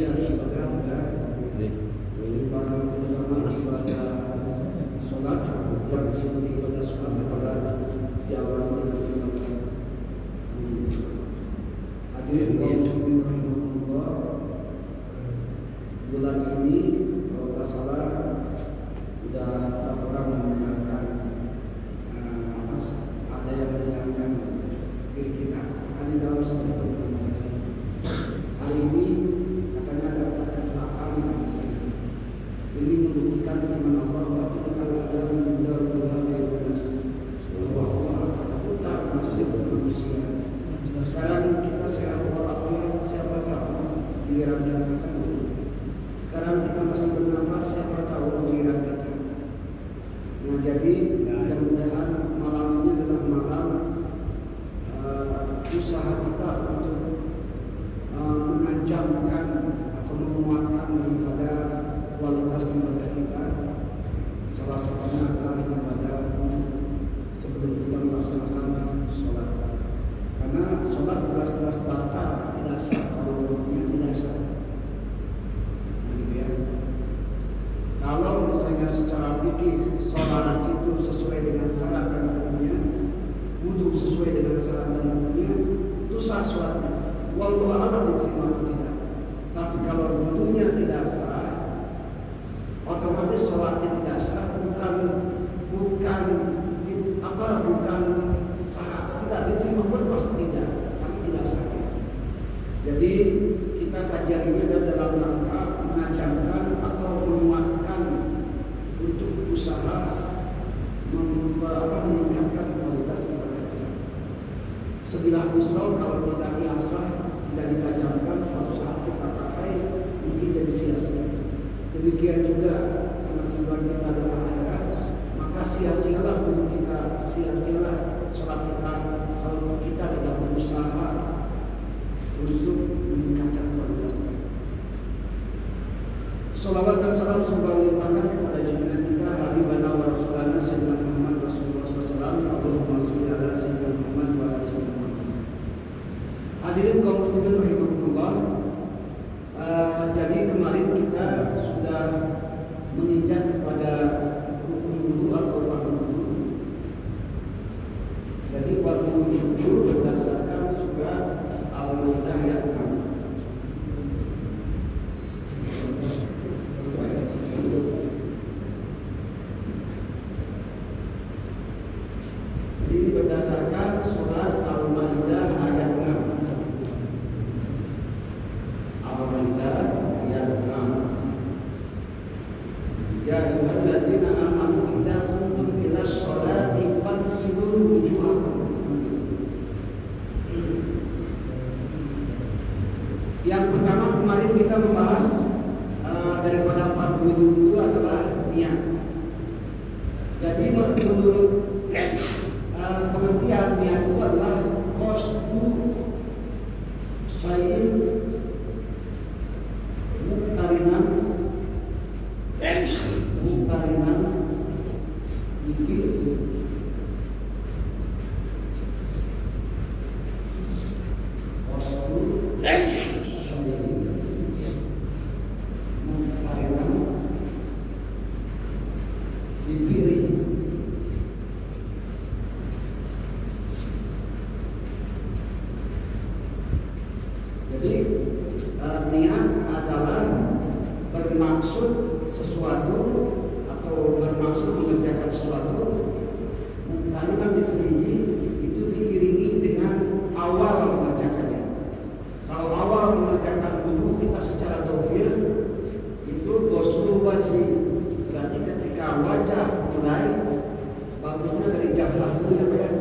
yang ibadah benar. Ini para ulama ibadah sholat yang seperti ibadah sholat adalah diawali dengan ibadah. Hadirin kaum muslimin rahimahullah, bulan ini kalau tak salah sudah orang meninggalkan ada yang meninggalkan diri kita. Ada dalam satu organisasi. Hari ini katanya ada kecelakaan. Ini membuktikan firman Allah bahwa kalau ada meninggal Tuhan yang jelas bahwa Allah akan putar nasib manusia. Sekarang kita sehat walafiat, siapa tahu giliran kita akan dulu. Sekarang kita masih bernama, siapa tahu giliran kita. Nah, jadi mudah-mudahan malam ini adalah malam usaha kita untuk menajamkan atau menguatkan daripada kualitas ibadah kita. Salah satunya adalah ibadah sebelum kita melaksanakan sholat. Karena sholat jelas-jelas batal, tidak sah kalau rukunnya tidak sah. Gitu ya. Kalau misalnya secara fikih sholat itu sesuai dengan syarat dan rukunnya, wudu sesuai dengan syarat dan rukunnya, itu sah sholatnya. Wallahu a'lam diterima atau tidak. Tapi kalau wudunya tidak sah, otomatis sholatnya tidak sah. Bukan sah, tidak diterima pun pasti tidak, tapi tidak sah. Jadi kita kajian ini adalah dalam rangka menajamkan atau menguatkan untuk usaha meningkatkan kualitas ibadah kita. Sebilah pisau kalau tidak diasah, tidak ditajamkan, suatu saat kita pakai mungkin jadi sia-sia. Demikian juga karena tujuan kita adalah akhirat, maka sia-sialah wudhu kita, sia-sialah sholat kita kalau kita tidak berusaha untuk meningkatkan kualitasnya. Salawat dan salam semoga limpahkan kepada junjungan kita Habibana wa Rasulana Sayyidina Muhammad Rasulullah SAW. Allahumma sholli ala Sayyidina Muhammad wa ala Sayyidina Muhammad. Hadirin kaum muslimin rahimahullah. Jadi kemarin kita sudah menginjak kepada rukun wudu atau fardu wudu. Jadi fardu wudu berdasarkan surat Al-Maidah ayat 6. Jadi berdasarkan surat Al-Maidah ayat 6. Al-Maidah ayat 6. Ya ayyuhallazina amanu idza qumtum ila sholati faghsilu wujuhakum. Yang pertama kemarin kita membahas daripada fardu wudu itu adalah niat. Jadi menurut pengertian niat itu adalah qasdu syai'in muqtarinan dikir Jadi niat adalah bermaksud sesuatu atau bermaksud mengerjakan sesuatu, karena dipilih itu diiringi dengan awal mengerjakannya. Kalau awal mengerjakan wudu kita secara dohir itu ghusl wajhi, berarti ketika wajah mulai bagusnya dari jablah dulu ya,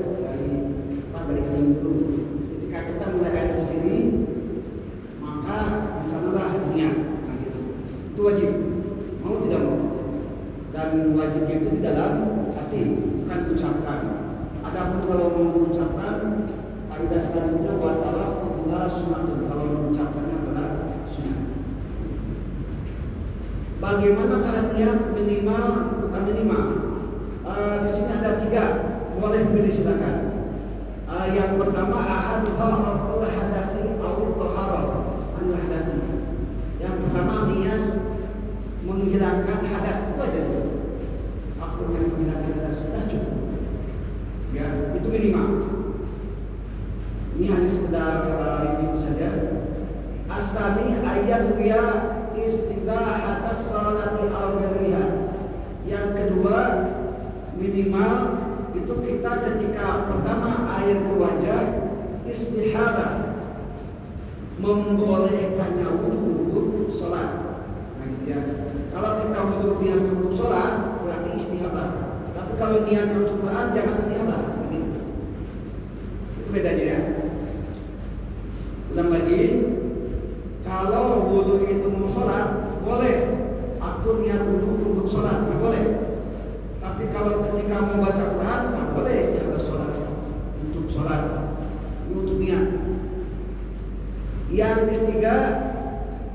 dari hidung. Ketika kita mulai air ke sini, maka di sanalah niat. Nah, itu wajib, mau tidak mau. Dan wajibnya itu di dalam hati, bukan ucapkan. Adapun kalau mau mengucapkan, kaidah selanjutnya wa talaffudzha sunnatun. Kalau mengucapkannya adalah sunnah. Bagaimana cara niat minimal, bukan minimal? Di sini ada 3, boleh pilih silakan. Yang pertama ahadha raf'ul hadasi aw at-taharah anil hadasi. Yang menghilangkan hadas, itu aja dulu. Aku yang menghilangkan hadas sudah cukup. Ya, itu minimal. Ini hanya sekedar review saja. Asani ayat ya istilah atas salati al-ghariyah. Yang kedua, minimal itu kita ketika pertama air berwajah istihadah, membolehkannya wudhu untuk sholat. Nah gitu ya. Kalau kita wudhu niatnya untuk sholat berarti istihadah. Tapi kalau niatnya untuk Quran jangan istihadah. Itu bedanya ya. Ulang lagi. Kalau wudhu itu mau sholat boleh. Aku niat wudhu untuk sholat, nggak boleh. Tapi kalau ketika mau baca Quran nggak boleh istihadah sholat untuk sholat. Ini untuk niat. Yang ketiga,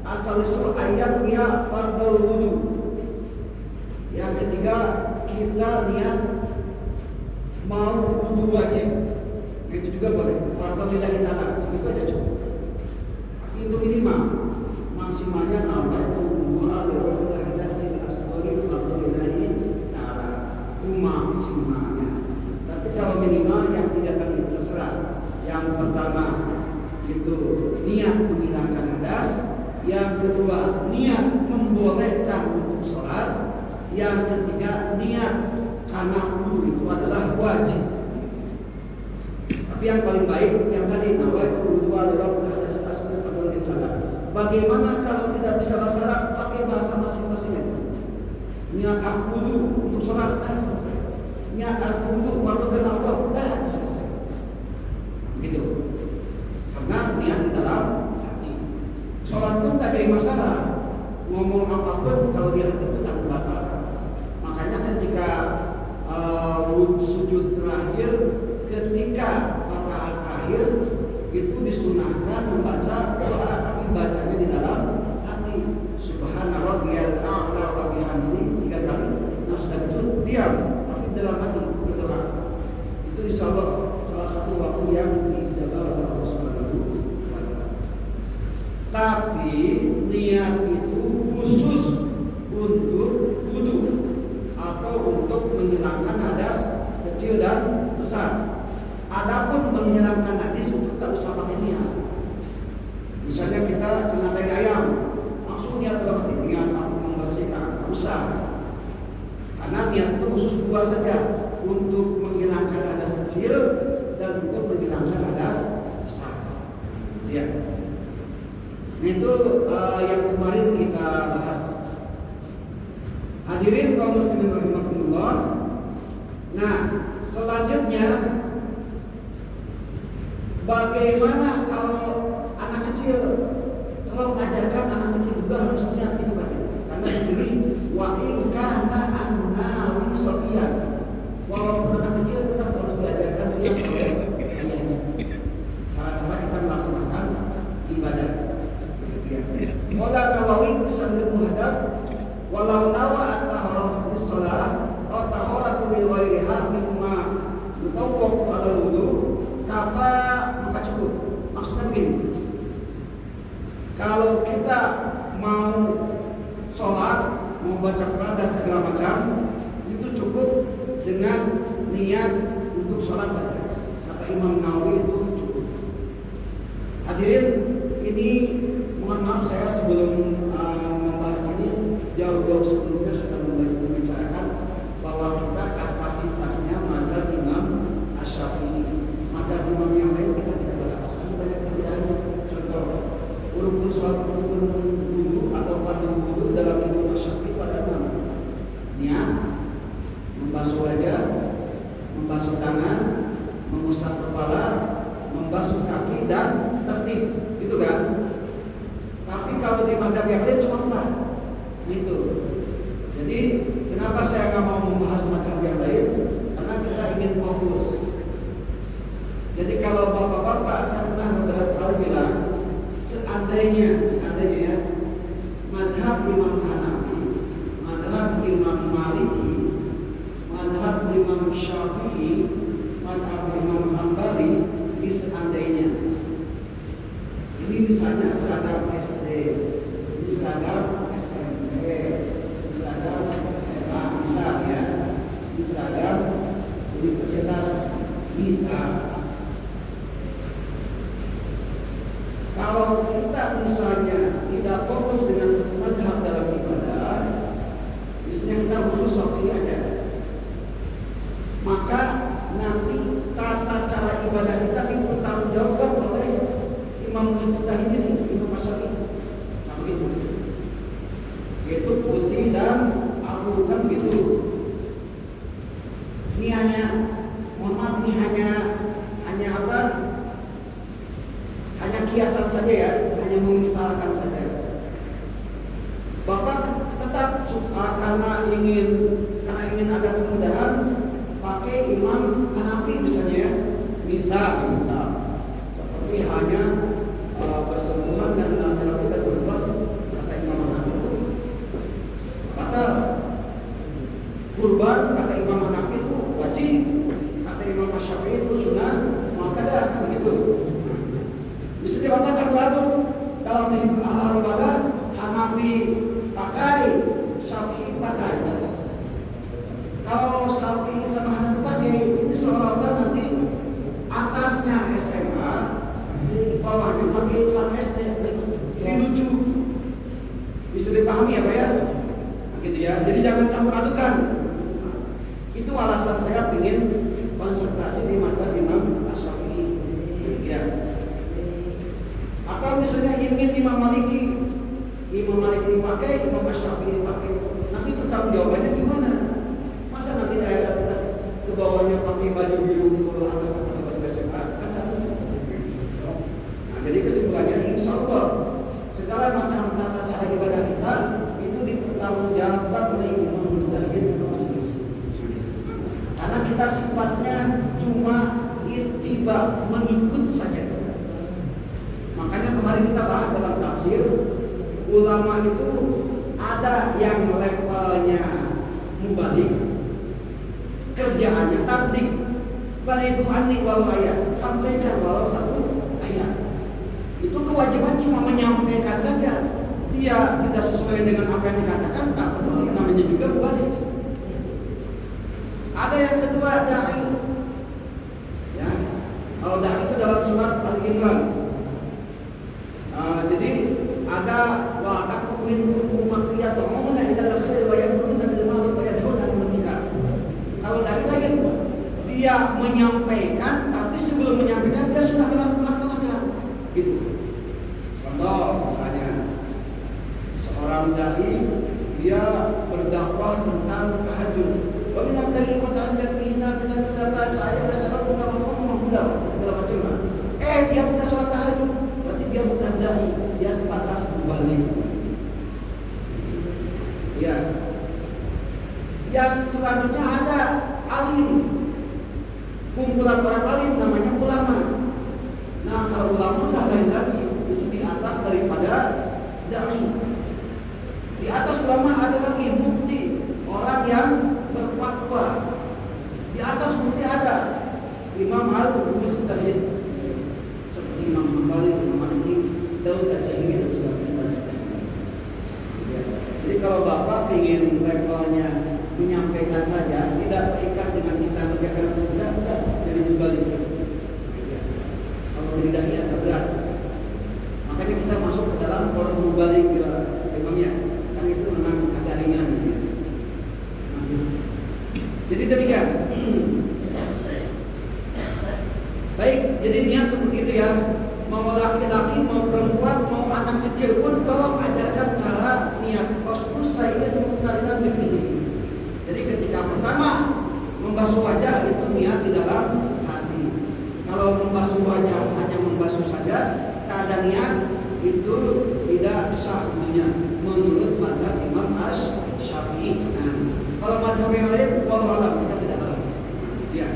asal usul ayat niat fardhu wudu. Yang ketiga, kita niat mau wudu wajib. Itu juga boleh. Fardhu lillahi ta'ala, segitu aja cukup. Tapi itu minimal. Maksimalnya nawaitu wudu'a li raf'il hadatsil asghari fardhu lillahi ta'ala. Itu maksimalnya. Tapi kalau minimal yang tiga tadi terserah. Yang pertama itu niat menghilangkan hadas, yang kedua niat membolehkan untuk sholat, yang ketiga niat karena wudu itu adalah wajib. Tapi yang paling baik yang tadi nawaitu wudu'a li raf'il hadas asghari fardhu lillahi ta'ala. Bagaimana kalau tidak bisa bahasa Arab, pakai bahasa masing-masing. Niat aku wudu untuk sholat, dah selesai. Niat aku wudu waktu kenal Allah, dah selesai. Gitu. Karena niat di dalam hati. Sholat pun tak jadi masalah. Ngomong apapun kalau di hati itu tak membatalkan. Makanya ketika sujud terakhir, ketika rakaat terakhir itu disunahkan membaca doa, tapi bacanya di dalam hati. Subhanarabbiyal a'la wa bihamdihi 3 kali. Nah sudah itu diam, tapi dalam hati berdoa. Itu insyaallah salah satu waktu yang diijabah oleh Allah Subhanahu wa taala. Tapi niat itu khusus untuk wudu atau untuk menghilangkan hadas kecil dan besar. Adapun menghilangkan najis itu tak usah pakai niat. Misalnya kita kena tai ayam, langsung niat dalam hati, niat aku membersihkan, tak usah. Karena niat itu khusus dua saja, untuk menghilangkan hadas kecil dan untuk menghilangkan hadas besar. Ya. Nah, itu yang kemarin kita bahas. Hadirin kaum muslimin rahimakumullah. Nah, selanjutnya bagaimana kalau anak kecil? Kalau mengajarkan anak kecil juga harus niat itu katanya. Karena di sini wa in kana annawi sabiyan. Walaupun anak kecil tetap harus diajarkan niat oleh ayahnya. Cara-cara kita melaksanakan ibadah. Qala Nawawi fi muhadab walau nawa at-taharah lis-shalah aw taharatu li ghairiha mimma yutawwaf 'ala al-wudu kafa maka cukup. Maksudnya begini, kalau kita mau sholat, mau baca Quran dan segala macam, itu cukup dengan niat untuk sholat saja. Kata Imam Nawawi itu cukup. Hadirin, ini mohon maaf saya sebelum membahas ini jauh-jauh sebelumnya sudah membicarakan bahwa kita kapasitasnya mazhab Imam Asy-Syafi'i. Mazhab Imam yang lain kita tidak bahas. Banyak perbedaan. Contoh, rukun sholat, rukun wudu atau fardu wudu dalam Imam Asy-Syafi'i pada niat, membasuh wajah, membasuh tangan, mengusap kepala, membasuh kaki dan tertib, gitu kan? Tapi kalau di mazhab yang lain cuma 4, gitu. Jadi kenapa saya nggak mau membahas mazhab yang lain? Karena kita ingin fokus. Jadi kalau bapak-bapak, saya pernah beberapa kali bilang, seandainya ya, mazhab Imam Hanafi, mazhab Imam Maliki, mazhab Imam Syafi'i, mazhab Imam Hambali, ini seandainya. Ini misalnya seragam SD, ini seragam SMP, karena ingin ada kemudahan, pakai Imam Hanafi misalnya ya. Misal seperti hanya bersentuhan dan laki-laki dan perempuan, kata Imam Hanafi itu batal. Kurban kata Imam Hanafi itu wajib, kata Imam Syafi'i itu sunnah muakkadah, kan begitu. Bisa dibaca campur aduk dalam hal ibadah. Hanafi pakai, Syafi'i pakai. Kalau Syafi'i sama Hanafi pakai, ini seolah-olah nanti atasnya SMA, bawahnya pakai celana SD. Ini lucu. Bisa dipahami ya Pak ya? Nah, gitu ya. Jadi jangan campur adukan. Itu alasan saya ingin konsentrasi di mazhab Imam Syafi'i. Ya. Atau misalnya ingin Imam Maliki dipakai, Imam Syafi'i dipakai. Nanti pertanggungjawabannya gimana? Masa nanti daerah ke bawahnya pakai baju biru, ke atas pakai baju SMA? Kan lucu. Nah, jadi kesimpulannya insya Allah segala macam tata cara ibadah kita itu dipertanggungjawabkan oleh Imam Mujtahid masing-masing. Karena kita sifatnya cuma ittiba, mengikut saja. Makanya kemarin kita bahas dalam tafsir, ulama itu ada yang levelnya mubalik, kerjaannya tabligh, baligu'anni walau ayat, sampaikan walau satu ayat. Itu kewajiban cuma menyampaikan saja. Dia tidak sesuai dengan apa yang dikatakan, tak peduli, namanya juga mubalik. Ada yang kedua, da'i. Ya, kalau da'i itu dalam surat Al-Imran. Jadi ada wa takumin ummatu yad'una ila al-khair wa ya'muruna bil ma'ruf wa yanhauna 'anil munkar. Kalau da'i lain, dia menyampaikan, tapi sebelum menyampaikan dia sudah melaksanakan. Gitu. Contoh misalnya seorang dai dia berdakwah tentang tahajud. Wa min al-ladzi qata'at bina fil ladzati saya tasarrufu kama mudah segala macam. Dia tidak sholat tahajud, berarti dia bukan dai, dia sebatas mubalik. Ya. Yang selanjutnya ada alim, kumpulan orang alim namanya ulama. Nah, kalau ulama sudah lain lagi, itu di atas daripada dai. Di atas ulama ada lagi mufti, orang yang berfatwa. Di atas mufti ada Imam Al-Mujtahid, seperti Imam Hambali, Imam Maliki, Daud Az-Zahiri dan sebagainya. Ya. Jadi kalau Bapak ingin levelnya menyampaikan saja, tidak terikat dengan kita mengerjakan atau tidak, jadi mubalik saja. Ya. Kalau tidak ya agak berat. Makanya kita masuk ke dalam forum mubalik memangnya, kan itu memang agak ringan. Ya. Nah, jadi demikian. Baik, jadi niat seperti itu ya. Mau laki-laki, mau perempuan, mau anak kecil pun tolong ajarkan cara niat. Qasdus sayyid muqtarinan bihi. Jadi ketika pertama membasuh wajah itu niat di dalam hati. Kalau membasuh wajah hanya membasuh saja, tak ada niat, itu tidak sah niat menurut mazhab Imam Syafi'i. Nah, kalau mazhab yang lain, wallahu a'lam, kita tidak tahu. Ya.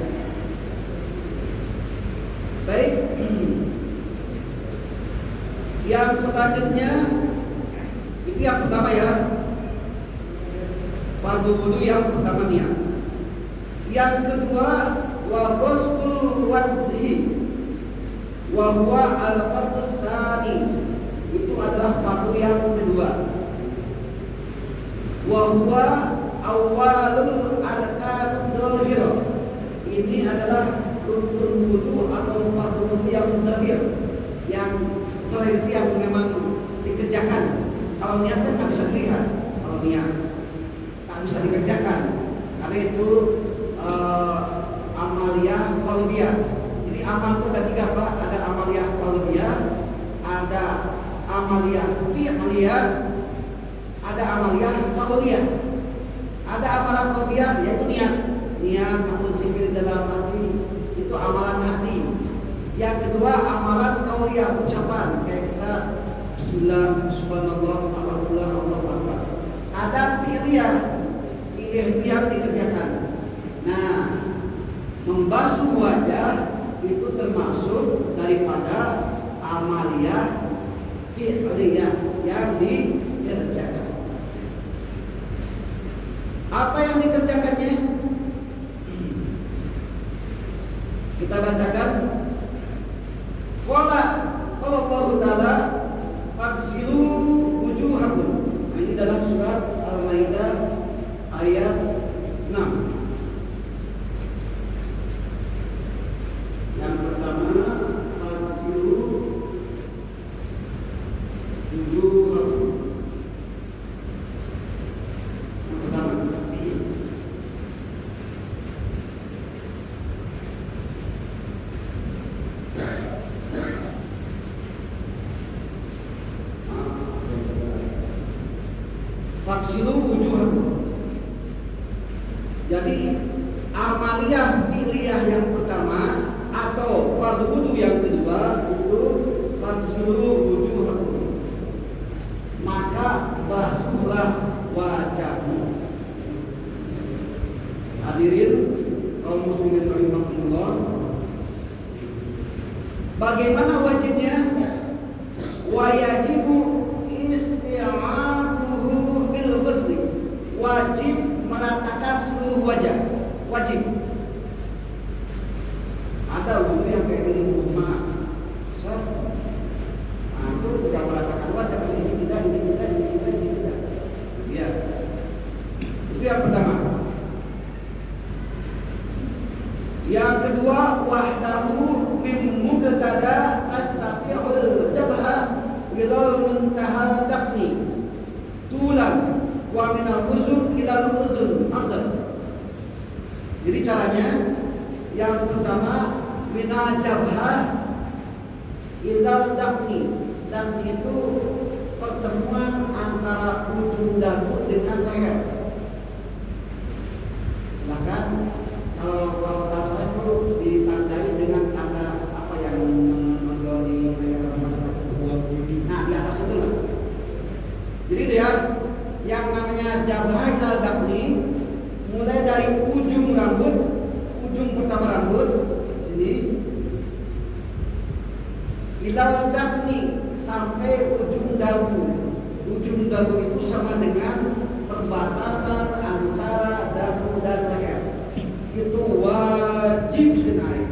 Baik. Yang selanjutnya itu yang pertama ya, fardu wudu yang pertama niat. Yang kedua wa ghusl wajhi wa huwa al-fardu tsani, itu adalah fardu yang kedua. Wa huwa awwalul arkan dhahirah, ini adalah rukun wudu atau fardu wudu yang zahir, yang selain itu yang memang dikerjakan. Kalau niat kan tak bisa dilihat. Kalau niat tak bisa dikerjakan, karena itu amaliyah qalbiyah. Jadi amal itu ada tiga Pak. Ada amaliyah qalbiyah, ada amaliyah fi'liyah, ada amaliyah qauliyah. Ada amalan qalbiyah yaitu niat atau zikir dalam hati, itu amalan hati. Yang kedua amalan qauliyah, ucapan kayak kita Bismillah, Subhanallah, Alhamdulillah, Allahu Akbar. Ada fi'liyah fi'liyah. Fi'liyah itu yang dikerjakan. Nah, membasuh wajah itu termasuk daripada amaliyah fi'liyah yang dikerjakan. Apa yang dikerjakannya? Kita bacakan. Qala Allah Ta'ala faghsilu wujuhakum. Nah, ini dalam surat Al-Maidah ayat 6. Yang pertama, faghsilu wujuhakum. Yang pertama. Faghsilu wujuhakum. Jadi amaliyah fi'liyah yang pertama atau fardu wudu yang kedua itu faghsilu wujuhakum. Maka basuhlah wajahmu. Hadirin kaum muslimin rahimakumullah. Bagaimana wajibnya? Wajibu isti'abuhu bil ghusli. Wajib meratakan seluruh wajah. Wajib. Ada wudu yang kayak gini rumah. Nah, itu tidak meratakan wajah. Ini tidak. Ya. Itu yang pertama. Yang kedua, wahdahu min mubtada astati'ul jabha ila muntaha daqni tulan wa min al-uzun ila al-uzun afdal. Jadi caranya yang pertama mina jabha ila daqni. Dan itu pertemuan antara ujung dagu dengan leher. Silakan kalau dasar itu ditandai dengan tanda apa yang menonjol di leher. Nah, di atas itu lah. Jadi dia yang namanya jabha ila daqni mulai dari ujung rambut, ujung pertama rambut sini ila daqni sampai ujung dagu. Ujung dagu itu sama dengan perbatasan antara dagu dan leher. Itu wajib naik.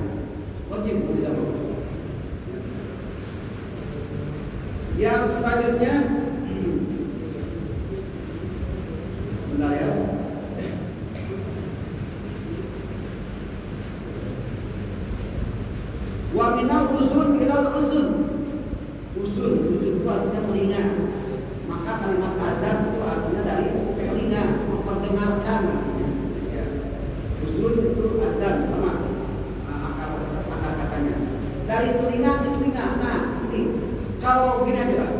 Wajib tidak boleh. Yang selanjutnya sebentar ya. Wa minal uzun ilal uzun. Uzun itu artinya telinga. Maka kalimat azan itu artinya dari telinga, memperdengarkan artinya. Ya. Uzun itu azan sama akar katanya. Dari telinga ke telinga. Nah, ini kalau gini aja lah.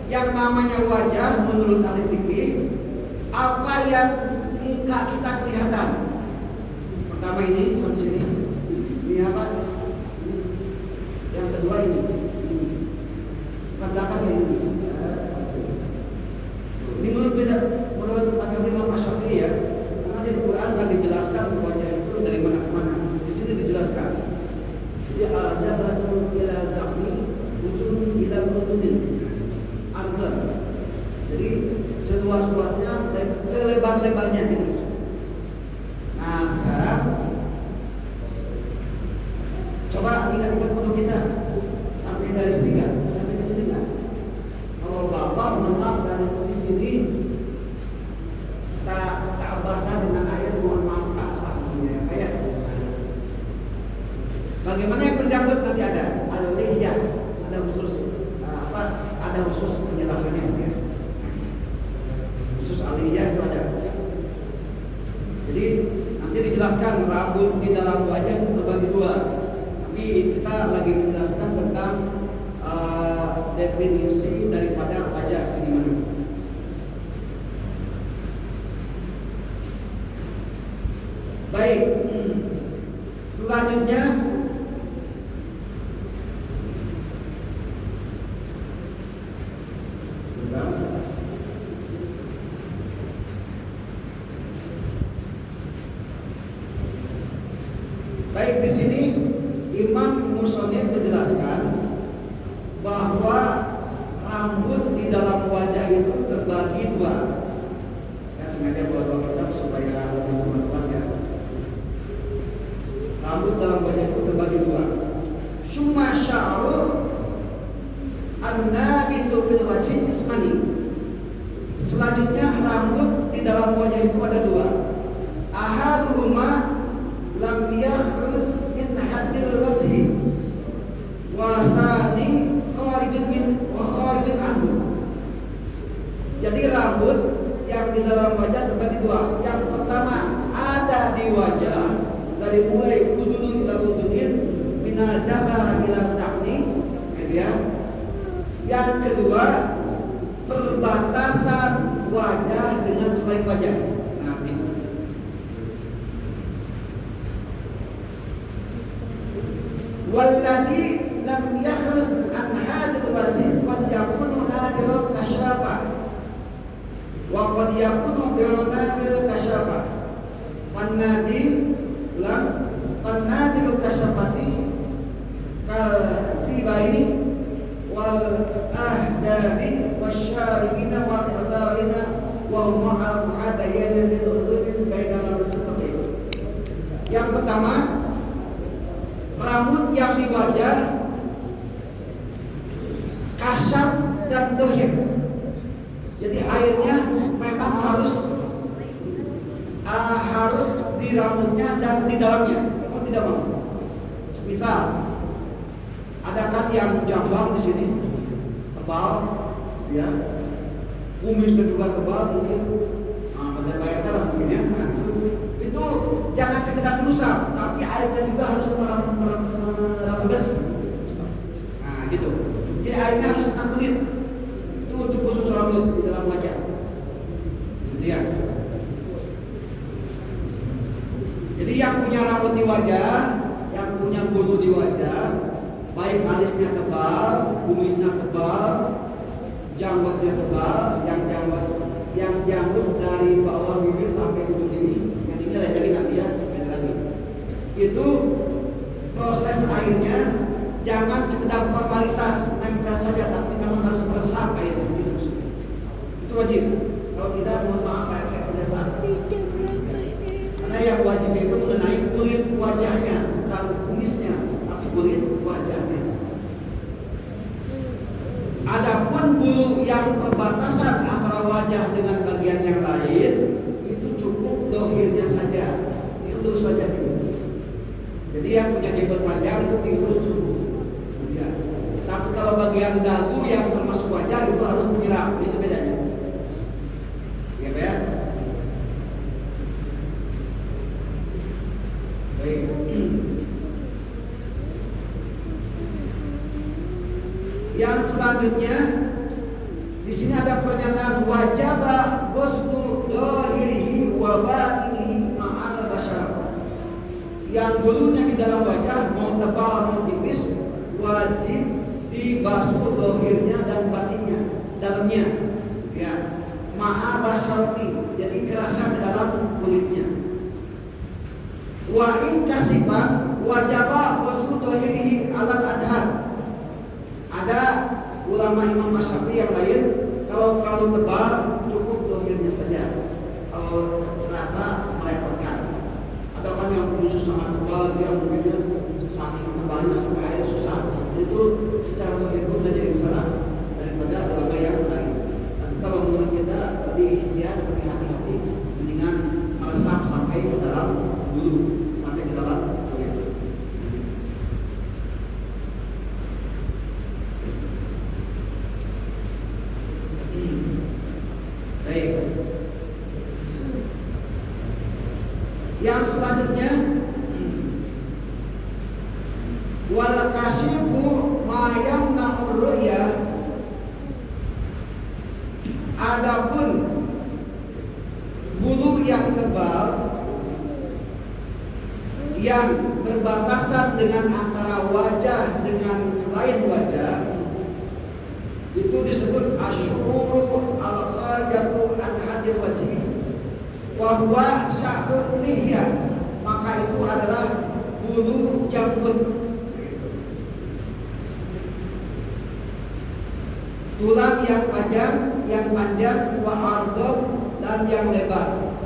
Yang namanya wajah menurut ahli fikih apa yang kita kelihatan. Pertama ini sampai sini. Ini apa? Yang kedua ini. Belakang ya ini. Ini menurut mazhab Imam Asy-Syafi'i ya. Karena di Al-Qur'an kan dijelaskan wajah itu dari mana ke mana. Di sini dijelaskan. Jadi al-jabhatu ila daqni uzun ila uzunin. Ardan. Jadi seluas-luasnya dan selebar-lebarnya gitu. Nah, sekarang coba ingat-ingat foto kita sampai dari sini kan? Sampai ke sini kan? Kalau Bapak menang dari di sini tak basah dengan air, mohon maaf tak sampingnya kayak. Bagaimana yang berjanggut nanti ada al-liyah, ada khusus ada khusus penjelasannya ya. Khusus al-liyah itu ada. Jadi nanti dijelaskan rambut di dalam wajah itu terbagi dua. Tapi kita lagi menjelaskan tentang definisi daripada wajah ini mana. Baik. Selanjutnya terbagi dua. Saya sengaja bawa dua kitab supaya lebih bermanfaat ya. Rambut dalam wajah itu terbagi dua. Summa sya'ru an-nabitu fil wajhi ismani. Selanjutnya rambut di dalam wajah itu ada dua. Ahaduhuma lam yakhruj min haddil wajhi wa sani kharijun min wa kharijun anhu. Jadi rambut yang di dalam wajah terbagi dua. Yang pertama ada di wajah dari mulai uzunun ila uzunin minal jabah ila ta'ni, gitu ya. Yang kedua perbatasan wajah dengan selain wajah. Nah, ini. Walladhi lam yakhruj an hadil wazin qad yakunu nadirul kasyafa wa qad yakunu nadirul kasyafa. Wanadi lam nadirul kasyafati kal tibaini wal ahdabi wasyaribina wal ihdharina wa hum al-muhadayana lil uzudin bainal saqain. Yang pertama, rambut yang di wajah kasyaf dan dohir. Jadi airnya memang harus di rambutnya dan di dalamnya. Kalau tidak mau. Misal ada kan yang jambang di sini tebal, ya, kumisnya juga tebal mungkin, pada bayarnya lah mungkin ya. Nah, itu jangan sekedar diusap, tapi airnya juga harus merembes. Nah, gitu. Jadi airnya harus kena kulit. Itu untuk khusus rambut di dalam wajah. Kemudian, jadi yang punya rambut di wajah, yang punya bulu di wajah, baik alisnya tebal, kumisnya tebal, janggutnya tebal, yang janggut dari bawah bibir sampai ujung ini, yang ini lagi nanti ya, lagi. Itu proses airnya jangan sekedar formalitas nempel saja, tapi memang harus meresap airnya. Gitu. Itu wajib. Kalau tidak, mohon maaf air tidak sah. Karena yang wajib itu mengenai kulit wajahnya, bukan kumisnya, tapi kulit wajahnya. Adapun bulu yang perbatasan antara wajah dengan bagian yang lain itu cukup dohirnya saja, dielus saja dulu. Jadi yang punya jenggot panjang itu dielus dulu. Ya. Tapi kalau bagian dagu yang termasuk wajah itu harus menyiram, itu bedanya. Ya, ya. Baik. Yang selanjutnya di sini ada pernyataan wajaba ghuslu dhahirihi wa batinihi ma'al basyarah. Yang bulunya di dalam wajah mau tebal mau tipis wajib dibasuh dhahirnya dan batinnya, dalamnya. Ya, ma'al basyarati, jadi kerasa ke dalam kulitnya. Wa in kasiban wajaba ghuslu dhahirihi alal adhar. Ada ulama Imam Syafi'i yang lain, kalau terlalu tebal cukup dohirnya saja. Kalau terasa merepotkan. Ada kan yang khusus sangat tebal, dia mungkin saking tebalnya sampai air susah. Itu secara dohir itu sudah jadi masalah daripada ulama yang lain. Dan kalau menurut kita lebih hati-hati, mendingan meresap sampai ke dalam bulu, sampai ke dalam dohir. Baik. Yang selanjutnya wal kasyifu ma yamna'ur ru'ya. Adapun bulu yang tebal yang berbatasan dengan antara wajah dengan selain wajah itu disebut asyuru al-kharjatu an hadir wajhi wa huwa sya'rul lihya, maka itu adalah bulu janggut, tulang yang panjang yang panjang, wa ardon, dan yang lebar.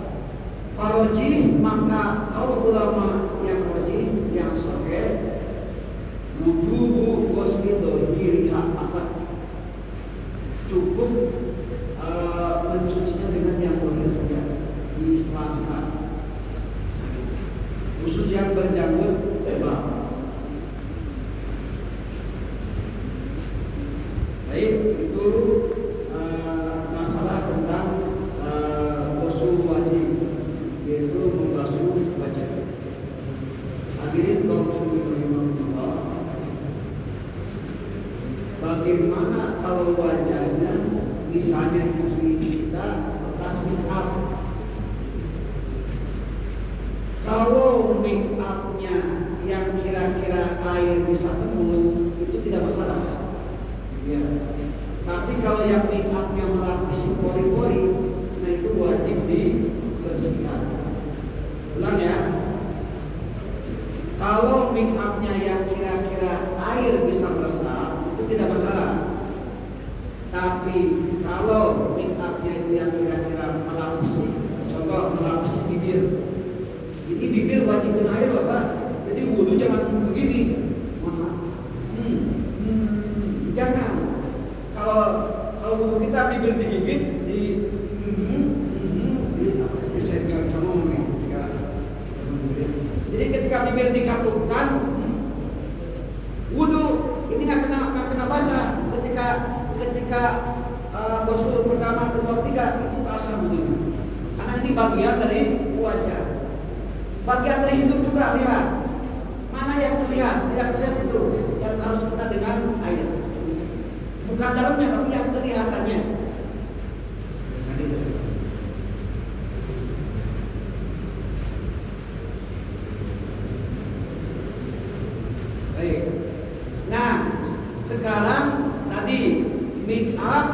Paroji, maka kaum ulama yang roji, yang sahih, wujubu ghusli diriha, maka cukup mencucinya dengan yang boleh saja di sela-sela, khusus yang berjanggut lebar. Baik, itu masalah tentang ghusl wajib, yaitu membasuh wajah. Hadirin kaum muslimin rahimahullah, bagaimana kalau wajahnya misalnya istri kita bekas make up? Kalau make upnya yang kira-kira air bisa tembus, itu tidak masalah. Ya. Tapi kalau yang make upnya melapisi pori-pori, nah itu wajib dibersihkan. Ulang ya. Kalau make upnya yang kira-kira air bisa meresap, itu tidak masalah. Tapi kalau make upnya itu yang kira-kira melapisi, contoh melapisi bibir, ini bibir wajib kena air Bapak. Jadi wudhu jangan begini. Jangan. Kalau wudhu kita bibir digigit, saya nggak bisa ngomong nih. Jadi ketika bibir dikatupkan, wudhu ini nggak kena basah. Ketika ghusl pertama, kedua, ketiga itu terasa wudhunya. Karena ini bagian dari wajah. Bagian dari hidup juga, lihat. Mana yang terlihat? Yang terlihat itu yang harus kena dengan air. Bukan dalamnya, tapi yang kelihatannya. Baik. Nah, sekarang tadi make up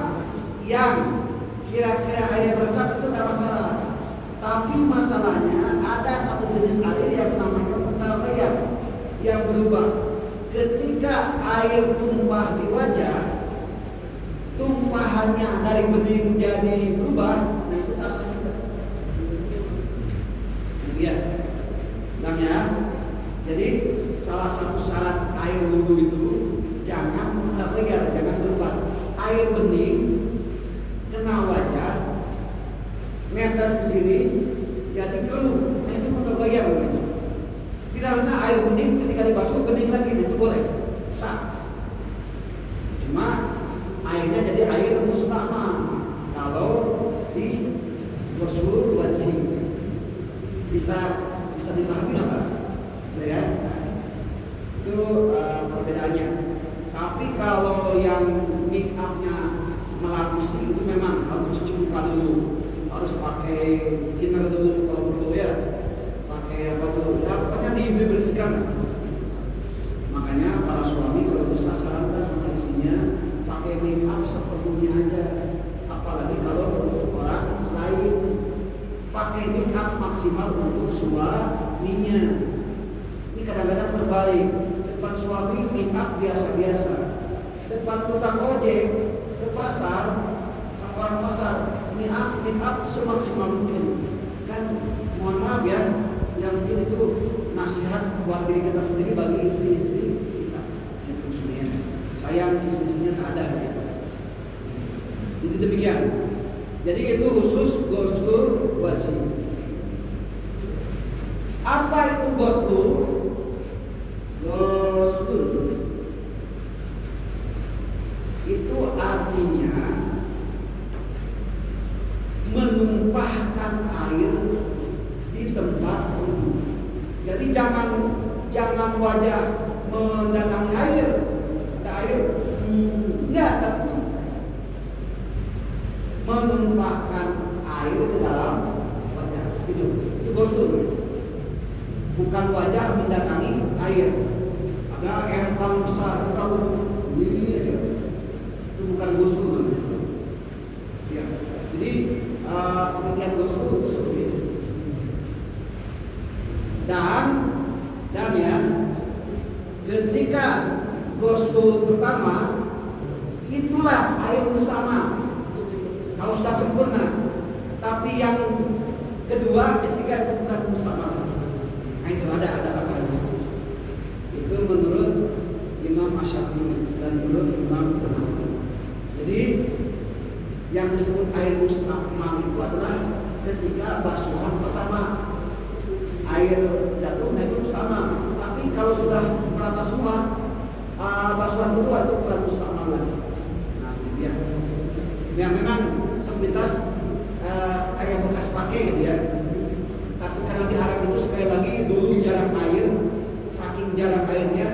yang kira-kira air meresap itu tidak masalah. Tapi masalahnya ada satu jenis air yang namanya mutaghayyir, yang berubah. Ketika air tumpah di wajah, tumpahannya dari bening jadi berubah, nah itu tak sah juga. Lihat, ya. Jadi salah satu syarat air wudhu itu jangan mutaghayyir, jangan berubah. Air bening kena wajah, netes ke sini, jadi keruh. Nah itu mutaghayyir namanya. Tidak hanya air bening ketika dibasuh bening lagi, itu boleh, sah. Cuma airnya jadi air musta'mal kalau di ghusl wajib. Bisa dipahami apa? Ya, itu perbedaannya. Tapi kalau yang make upnya melapisi itu memang harus cuci muka dulu, harus pakai thinner dulu kalau perlu ya, pakai apa dulu, pokoknya dibersihkan. Makanya para suami kalau bisa sarankan sama istrinya pakai make up seperlunya aja, apalagi kalau untuk orang lain. Pakai make up maksimal untuk suaminya. Ini kadang-kadang terbalik, depan suami make up biasa-biasa, depan tukang ojek ke pasar, sama orang pasar make up semaksimal mungkin. Kan mohon maaf ya, yang mungkin itu nasihat buat diri kita sendiri bagi istri-istri kita. Sayang istri-istrinya tak ada ya. Jadi demikian. Jadi itu khusus ghusl wajib. Apa itu ghusl? Ghusl itu artinya menumpahkan air di tempat wudhu. Jadi jangan wajah mendatangi air, ada air, enggak, tapi menumpahkan air ke dalam wajah. Itu ghusl. Bukan wajah mendatangi air. Ada empang besar, tahu ini aja. Itu bukan ghusl. Ya. Jadi pengertian ghusl itu seperti itu. Dan ya, ketika ghusl pertama itulah air bersama. kalau sudah sempurna. Tapi yang kedua, ketiga itu bukan mustamala. Nah itu ada apa-apa. Itu menurut Imam Asy-Syafi'i dan menurut Imam Hanafi. Jadi yang disebut air mustamala itu adalah ketika basuhan pertama air jatuh, nah itu mustamala. Tapi kalau sudah merata semua, basuhan kedua itu bukan mustamala lagi. Nah itu dia. Ya memang sepintas kayak bekas pakai gitu ya. Tapi karena di Arab itu sekali lagi dulu jarang air, saking jarang airnya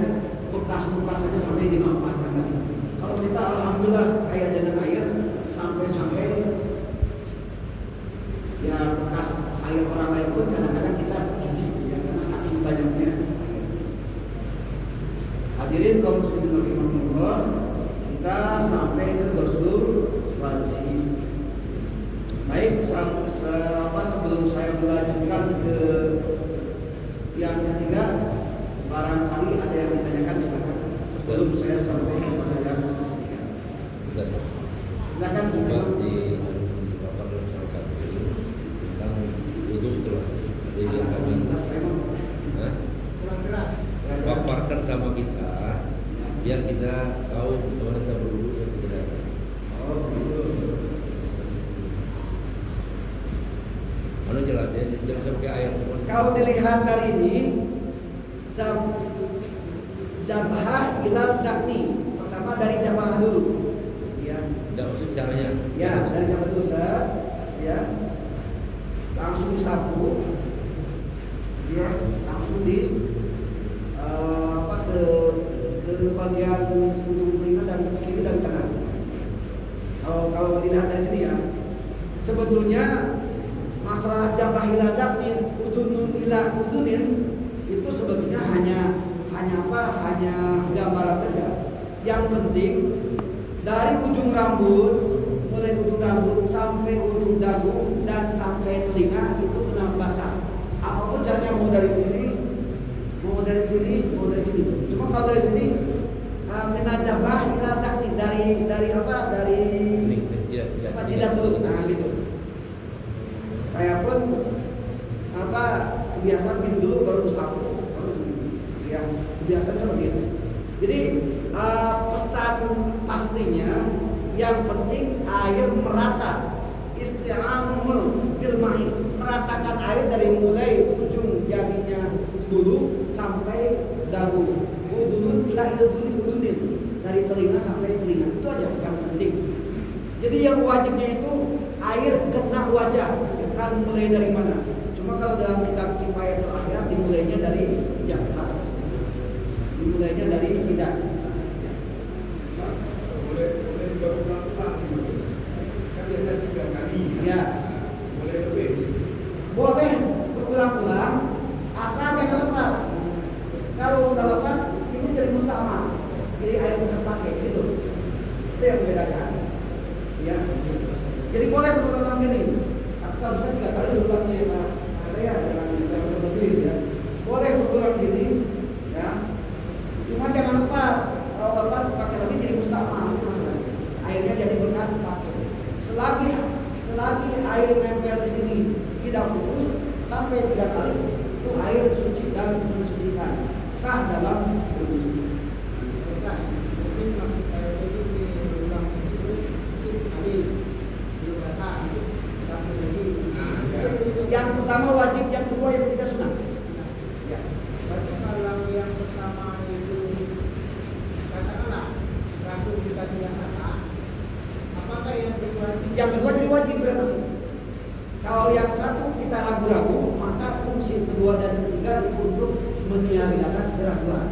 bekas-bekas saja sampai dimanfaatkan lagi. Kalau kita alhamdulillah kaya dengan air sampai ya bekas air orang lain pun kadang-kadang kita jijik ya karena saking banyaknya air. Hadirin kaum muslimin rahimakumullah, kita sampai ke ghusl wajib. Baik, sebelum saya melanjutkan ke yang ketiga, barangkali ada yang ditanyakan silakan. Sebelum saya sampai kepada yang ketiga. Silakan buka di bapak masyarakat tentang wudhu telah sehingga kami paparkan sama kita biar kita tahu bagaimana kita berwudhu dan sebenarnya. Oh, begitu. Mana jelas ya, jangan sampai air. Kalau dilihat dari ini, jabhah ilal dakni. Pertama dari jabhah dulu. Ya. Tidak maksud caranya. Ya, dari jabhah dulu ya. Langsung disapu. Ya, langsung di ke bagian ujung telinga dan kiri dan kanan. Kalau dilihat dari sini ya, sebetulnya masalah jabah ila dakni udunun ila udunin itu sebetulnya hanya gambaran saja. Yang penting dari ujung rambut, mulai ujung rambut sampai ujung dagu dan sampai telinga itu kena basah. Apapun caranya, mau dari sini. Cuma kalau dari sini minajabah ila dakni dari apa? Dari tidak dulu. Nah gitu. Saya pun kebiasaan minum dulu baru disapu, ya kebiasaan seperti itu. Jadi pesan pastinya yang penting air merata, isti'anul bil ma'i, meratakan air dari mulai ujung jarinya dulu sampai dagu, udunun ila udunin, dari telinga sampai telinga, itu aja yang penting. Jadi yang wajibnya itu air kena wajah, bukan mulai dari mana. Cuma kalau dalam kitab Kifayatul Ahya dimulainya dari jabhah, dimulainya dari tidak. Boleh berulang-ulang, kan biasa 3 kali. Ya. Boleh lebih. Boleh berulang-ulang, asal jangan lepas. Kalau sudah lepas, ini jadi musta'mal, jadi air bekas pakai, gitu. Itu yang membedakan. Ya. Jadi boleh berulang-ulang gini. Tapi kalau bisa 3 kali berulangnya ya Pak. Ada ya, jangan berlebih ya. Boleh berulang gini, ya. Cuma jangan lepas. Kalau lepas pakai lagi jadi musta'mal, itu masalahnya. Airnya jadi bekas pakai. Selagi air nempel di sini tidak putus sampai 3 kali, itu air suci dan mensucikan, sah dalam wudhu. Yang pertama wajib, yang kedua, yang ketiga sunat. Ya. Kalau yang pertama itu katakanlah ragu kita tidak kata, apakah yang kedua? Yang kedua jadi wajib berarti. Kalau yang satu kita ragu-ragu, maka fungsi kedua dan ketiga itu untuk meniadakan keraguan.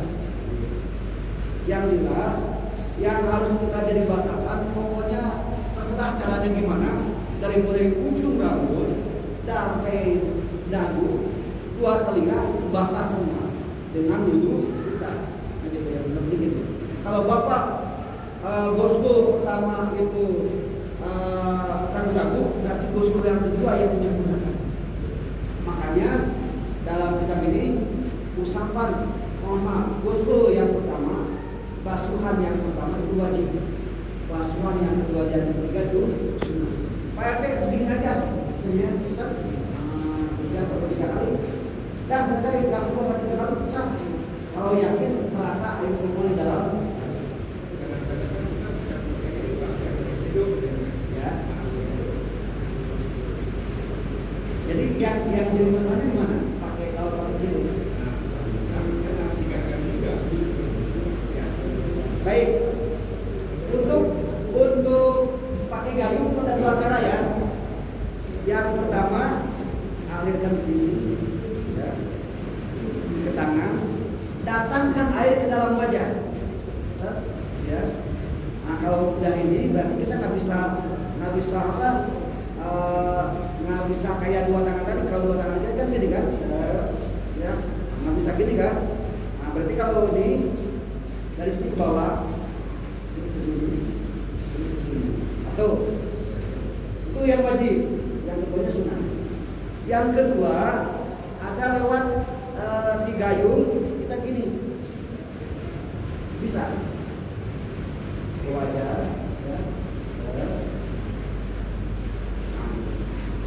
Yang jelas, yang harus kita jadi batasan, pokoknya terserah caranya gimana, dari mulai ujung rambut sampai dagu, 2 telinga basah semua dengan wudhu kita. Gitu ya, penting itu. Kalau Bapak ghusl pertama itu ragu-ragu, berarti ghusl yang kedua yang punya gunakan. Makanya dalam kitab ini usapan, ghusl yang pertama, basuhan yang pertama itu wajib, basuhan yang kedua dan ketiga itu sunnah. Pak RT begini aja, misalnya Ustaz, kerja sampai 3 kali, dan selesai langsung 3 kali bisa. Kalau yakin merata air semua di dalam, ya. Jadi yang jadi masalahnya di mana? Kalau pakai ciluk. Baik. Untuk pakai gayung itu ada 2 cara ya. Yang pertama, alirkan di sini, ya, ke tangan, datangkan air ke dalam wajah, ya. Nah kalau udah ini berarti kita nggak bisa apa? Nggak bisa kayak 2 tangan tadi. Kalau 2 tangan aja kan gini kan, ya, nggak bisa gini kan. Nah berarti kalau dari sini ke bawah, satu, itu yang wajib, yang keduanya sunnah. Yang kedua ada lewat di gayung kita gini, bisa ke wajah, ya.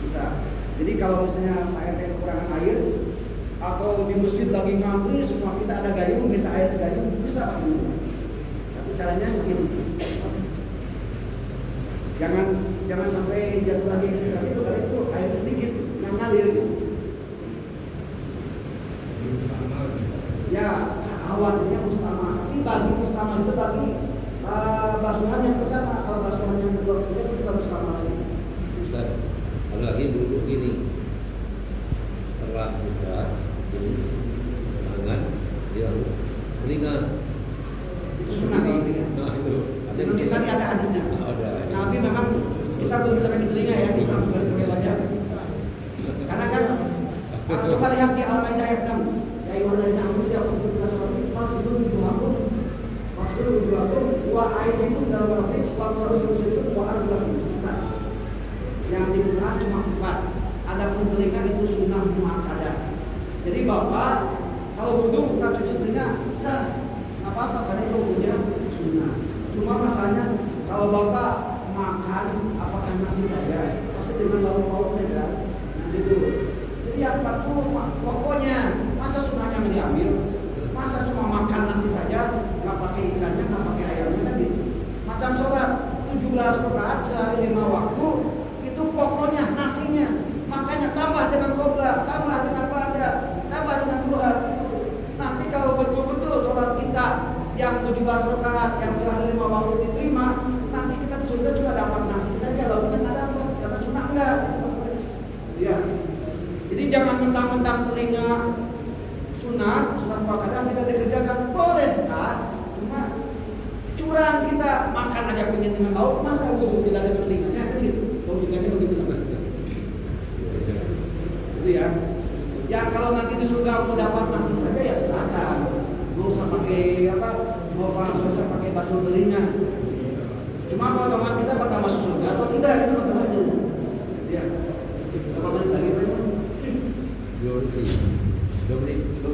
Bisa. Jadi kalau misalnya Pak RT kekurangan air atau di masjid lagi ngantri semua kita ada gayung, minta air segayung, bisa pakai ini. Tapi caranya begini. Jangan sampai jatuh lagi ke itu air sedikit yang ngalir gitu. Ya, awalnya mustama. Tapi bagi mustama itu bagi basuhan yang pertama, kalau basuhan yang kedua ketiga itu bukan mustama lagi. Ustaz, kalau lagi duduk gini, setelah buka ini tangan, dia telinga. Itu sunnah kalau telinga. Nah itu. Nanti ada hadisnya. Ada. Tapi memang kita belum sampai di telinga ya, kita bukan sampai wajah. Karena kan coba lihat di Al-Maidah ayat 6. Ya ayyuhalladzina amanu yaqulu bilaswati fasilu wujuhakum wa aydikum dalam arti fasilu wujuhakum wa arjulakum. Yang di Quran cuma 4. Adapun telinga itu sunnah muakkadah. Jadi Bapak kalau wudu bukan cuci telinga sah, apa-apa karena itu hukumnya sunnah. Cuma masalahnya kalau Bapak makan apakah nasi saja pasti dengan lauk-lauknya kan, nah gitu. Jadi yang 40 pokoknya masa sunnahnya diambil, masa cuma makan nasi saja nggak pakai ikannya, nggak pakai ayamnya kan gitu. Macam sholat 17 rakaat sehari 5 waktu itu pokoknya nasinya, makanya tambah dengan qobla, tambah dengan ba'da, tambah dengan duha. Nanti kalau betul-betul sholat kita yang 17 rakaat yang sehari 5 waktu diterima, nanti kita di surga cuma dapat nasi saja, lauknya nggak dapat, kata sunnah enggak. Ya. Jadi jangan mentang-mentang telinga sunnah muakkadah tidak dikerjakan, boleh sah, cuma curang kita makan aja pengen dengan lauk, masa wudu tidak ada telinganya kan gitu. Logikanya begitu kan. Itu ya. Ya kalau nanti di surga mau dapat nasi saja ya silakan. Mau usah pakai apa? Mau usah pakai basuh telinga. Cuma kalau teman kita bakal masuk surga atau tidak itu masalahnya. Ya. Berapa menit lagi Pak? 2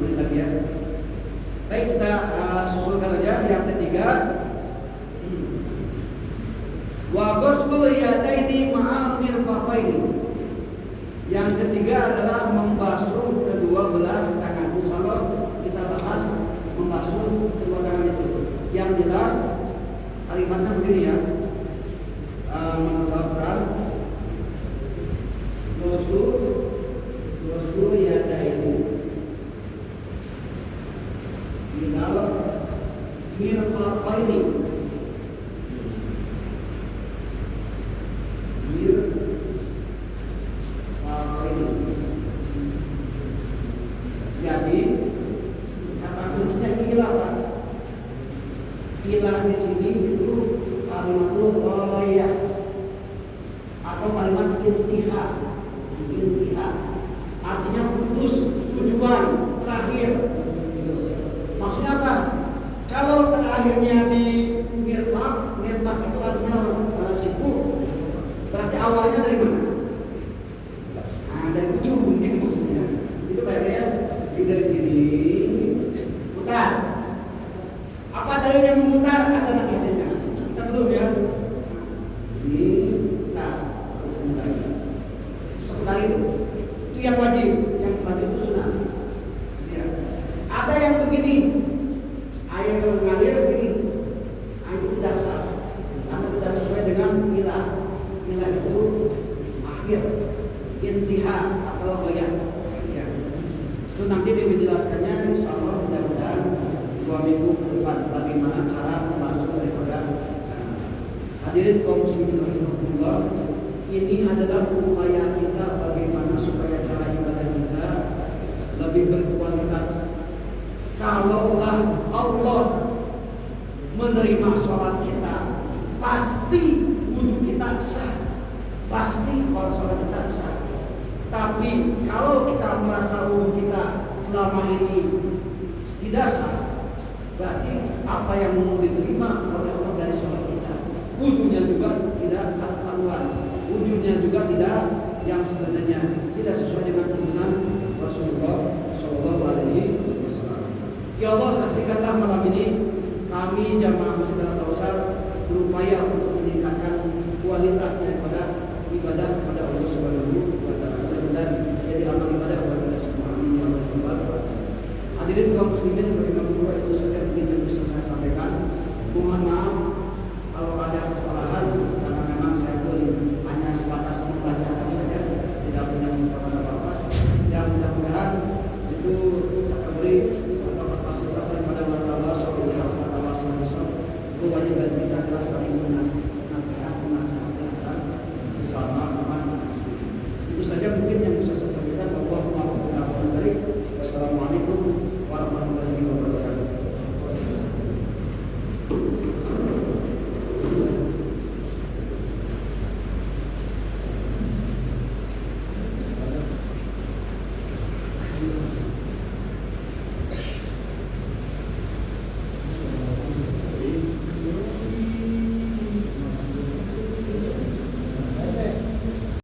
menit lagi ya. Baik, kita susulkan aja yang ketiga. Wa ghuslul yadaini ma'al mirfaqaini. Yang ketiga adalah membasuh kedua belah tangan. Insyaallah kita bahas membasuh kedua tangan itu. Yang jelas kalimatnya begini ya. Menurut Al-Quran, ghuslul yadaini minal mirfaqaini. Jadi kata kuncinya ilah Pak. Ilah di sini itu kalimatul ghaiyah atau kalimat intihad. Artinya putus, tujuan, terakhir. Maksudnya apa? Kalau terakhirnya di mirfaq itu artinya siku. Berarti awalnya dari mana? Nah, dari ujung gitu maksudnya. Itu kayak dari sini putar. Apa dalilnya memutar? Ada nanti hadisnya. Kita belum ya. Ini putar. kali itu yang wajib, yang selanjutnya itu sunat. Ya. Ada yang begini, air mengalir begini, itu tidak sah karena tidak sesuai dengan ilah. Ilah itu akhir, intiha atau goyah. Ya. Itu nanti dijelaskannya insya Allah mudah-mudahan 2 minggu ke depan bagaimana cara masuk daripada hadirin kaum muslimin rahimahullah. Ini adalah upaya kita bagaimana supaya cara ibadah kita lebih berkualitas. Kalaulah Allah menerima sholat kita, pasti wudhu kita sah, pasti kalau sholat kita sah. Tapi kalau kita merasa wudhu kita selama ini tidak sah, berarti apa yang mau diterima oleh Allah dari sholat kita? Wudhunya juga tidak karuan, wujudnya juga tidak yang sebenarnya tidak sesuai dengan tuntunan Rasulullah Shallallahu Alaihi Wasallam. Ya Allah, saksikanlah malam ini kami jamaah Masjid Al-Kautsar berupaya untuk meningkatkan kualitas daripada ibadah kepada Allah Subhanahu wa Ta'ala dan jadi amal ibadah kepada kita semua. Amin ya rabbal alamin. Hadirin kaum muslimin